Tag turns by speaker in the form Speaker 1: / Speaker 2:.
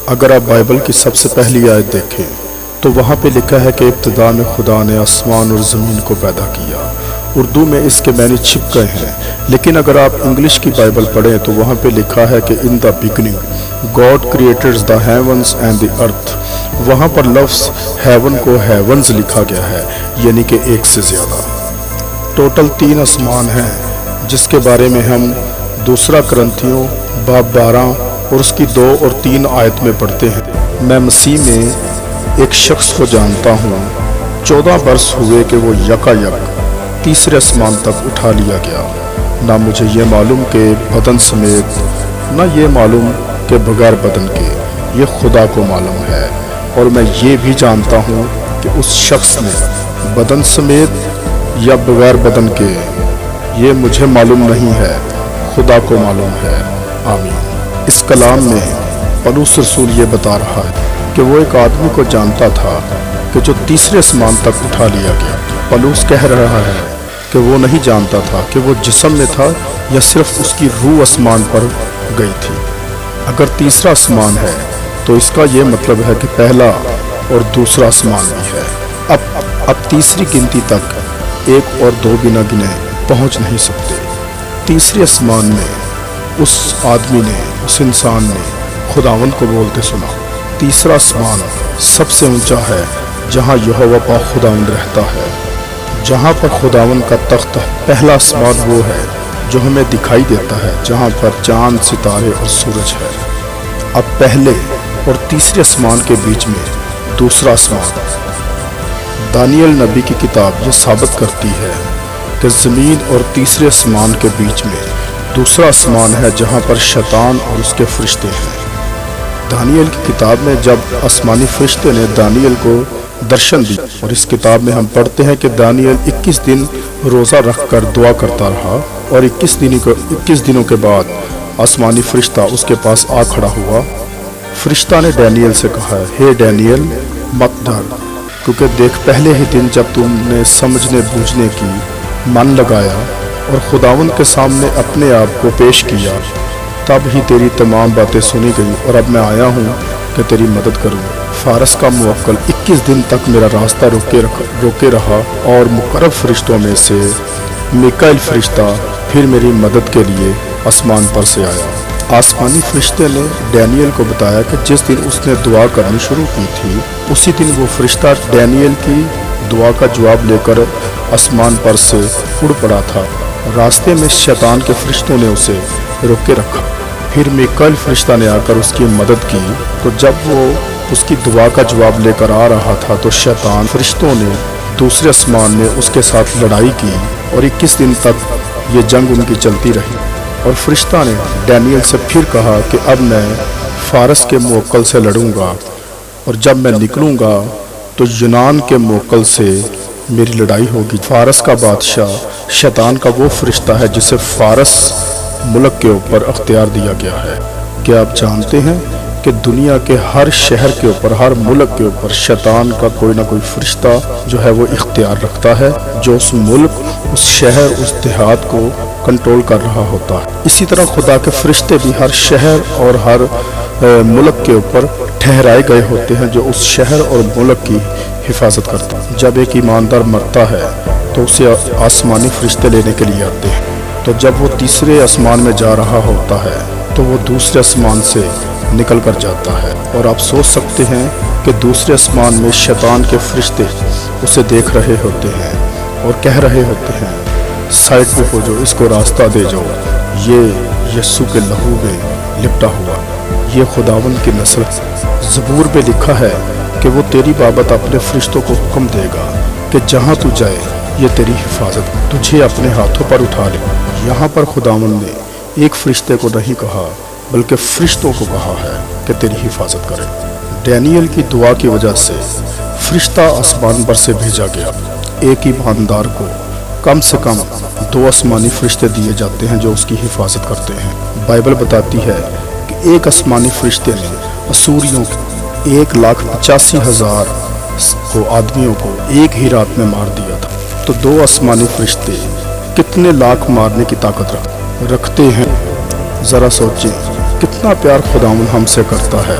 Speaker 1: اگر آپ بائبل کی سب سے پہلی آیت دیکھیں تو وہاں پہ لکھا ہے کہ ابتدا میں خدا نے آسمان اور زمین کو پیدا کیا۔ اردو میں اس کے معنی چھپ گئے ہیں، لیکن اگر آپ انگلش کی بائبل پڑھیں تو وہاں پہ لکھا ہے کہ in the beginning God created the heavens and the earth. وہاں پر لفظ ہیون کو ہیونز لکھا گیا ہے، یعنی کہ ایک سے زیادہ۔ ٹوٹل 3 آسمان ہیں جس کے بارے میں ہم دوسرا کرنتھیوں باب 12 اور اس کی 2 اور 3 آیت میں پڑھتے ہیں۔ میں مسیح میں ایک شخص کو جانتا ہوں، 14 برس ہوئے کہ وہ یکایک تیسرے آسمان تک اٹھا لیا گیا۔ نہ مجھے یہ معلوم کہ بدن سمیت، نہ یہ معلوم کہ بغیر بدن کے، یہ خدا کو معلوم ہے۔ اور میں یہ بھی جانتا ہوں کہ اس شخص نے بدن سمیت یا بغیر بدن کے، یہ مجھے معلوم نہیں ہے، خدا کو معلوم ہے۔ آمین۔ اس کلام میں پولس رسول یہ بتا رہا ہے کہ وہ ایک آدمی کو جانتا تھا کہ جو تیسرے آسمان تک اٹھا لیا گیا۔ پولس کہہ رہا ہے کہ وہ نہیں جانتا تھا کہ وہ جسم میں تھا یا صرف اس کی روح آسمان پر گئی تھی۔ اگر تیسرا آسمان ہے تو اس کا یہ مطلب ہے کہ پہلا اور دوسرا آسمان بھی ہے۔ اب تیسری گنتی تک 1 اور 2 بنا گنے پہنچ نہیں سکتے۔ تیسرے آسمان میں اس آدمی نے، اس انسان نے خداوند کو بولتے سنا۔ تیسرا آسمان سب سے اونچا ہے جہاں یہوہ پاک خداوند رہتا ہے، جہاں پر خداوند کا تخت ہے۔ پہلا آسمان وہ ہے جو ہمیں دکھائی دیتا ہے، جہاں پر چاند، ستارے اور سورج ہے۔ اب پہلے اور تیسرے آسمان کے بیچ میں دوسرا آسمان۔ دانیل نبی کی کتاب یہ ثابت کرتی ہے کہ زمین اور تیسرے آسمان کے بیچ میں دوسرا آسمان ہے جہاں پر شیطان اور اس کے فرشتے ہیں۔ دانیل کی کتاب میں جب آسمانی فرشتے نے دانیل کو درشن دی، اور اس کتاب میں ہم پڑھتے ہیں کہ دانیل 21 دن روزہ رکھ کر دعا کرتا رہا، اور 21 دنوں کے بعد آسمانی فرشتہ اس کے پاس آ کھڑا ہوا۔ فرشتہ نے ڈینیل سے کہا، ہے ڈینیل مت ڈر، کیونکہ دیکھ پہلے ہی دن جب تم نے سمجھنے بوجھنے کی من لگایا اور خداوند کے سامنے اپنے آپ کو پیش کیا، تب ہی تیری تمام باتیں سنی گئی، اور اب میں آیا ہوں کہ تیری مدد کروں۔ فارس کا موکل 21 دن تک میرا راستہ روکے رہا، اور مقرب فرشتوں میں سے میکائیل فرشتہ پھر میری مدد کے لیے آسمان پر سے آیا۔ آسمانی فرشتے نے ڈینیل کو بتایا کہ جس دن اس نے دعا کرنی شروع کی تھی، اسی دن وہ فرشتہ ڈینیل کی دعا کا جواب لے کر آسمان پر سے اڑ پڑا تھا۔ راستے میں شیطان کے فرشتوں نے اسے روکے رکھا۔ پھر میکائیل فرشتہ نے آ کر اس کی مدد کی، تو جب وہ اس کی دعا کا جواب لے کر آ رہا تھا تو شیطان فرشتوں نے دوسرے آسمان میں اس کے ساتھ لڑائی کی، اور 21 دن تک یہ جنگ ان کی چلتی رہی۔ اور فرشتہ نے ڈینیل سے پھر کہا کہ اب میں فارس کے موکل سے لڑوں گا، اور جب میں نکلوں گا تو یونان کے موکل سے میری لڑائی ہوگی۔ فارس کا بادشاہ شیطان کا وہ فرشتہ ہے جسے فارس ملک کے اوپر اختیار دیا گیا ہے۔ کیا آپ جانتے ہیں کہ دنیا کے ہر شہر کے اوپر، ہر ملک کے اوپر شیطان کا کوئی نہ کوئی فرشتہ جو ہے وہ اختیار رکھتا ہے، جو اس ملک، اس شہر، اس دیہات کو کنٹرول کر رہا ہوتا ہے۔ اسی طرح خدا کے فرشتے بھی ہر شہر اور ہر ملک کے اوپر ٹھہرائے گئے ہوتے ہیں، جو اس شہر اور ملک کی حفاظت کرتا ہے۔ جب ایک ایماندار مرتا ہے تو اسے آسمانی فرشتے لینے کے لیے آتے ہیں، تو جب وہ تیسرے آسمان میں جا رہا ہوتا ہے تو وہ دوسرے آسمان سے نکل کر جاتا ہے، اور آپ سوچ سکتے ہیں کہ دوسرے آسمان میں شیطان کے فرشتے اسے دیکھ رہے ہوتے ہیں اور کہہ رہے ہوتے ہیں، سائڈ پہ ہو جو، اس کو راستہ دے جاؤ، یہ یسوع کے لہو میں لپٹا ہوا، یہ خداوند کی نسل۔ زبور میں لکھا ہے کہ وہ تیری بابت اپنے فرشتوں کو حکم دے گا کہ جہاں تو جائے یہ تیری حفاظت، تجھے اپنے ہاتھوں پر اٹھا لے۔ یہاں پر خداوند نے ایک فرشتے کو نہیں کہا بلکہ فرشتوں کو کہا ہے کہ تیری حفاظت کرے۔ ڈینیل کی دعا کی وجہ سے فرشتہ آسمان پر سے بھیجا گیا۔ ایک ایماندار کو کم سے کم 2 آسمانی فرشتے دیے جاتے ہیں جو اس کی حفاظت کرتے ہیں۔ بائبل بتاتی ہے کہ ایک آسمانی فرشتے نے اسوریوں 1,85,000 آدمیوں کو ایک ہی رات میں مار دیا تھا۔ تو 2 آسمانی فرشتے کتنے لاکھ مارنے کی طاقت رکھتے ہیں؟ ذرا سوچیں کتنا پیار خداوند ہم سے کرتا ہے۔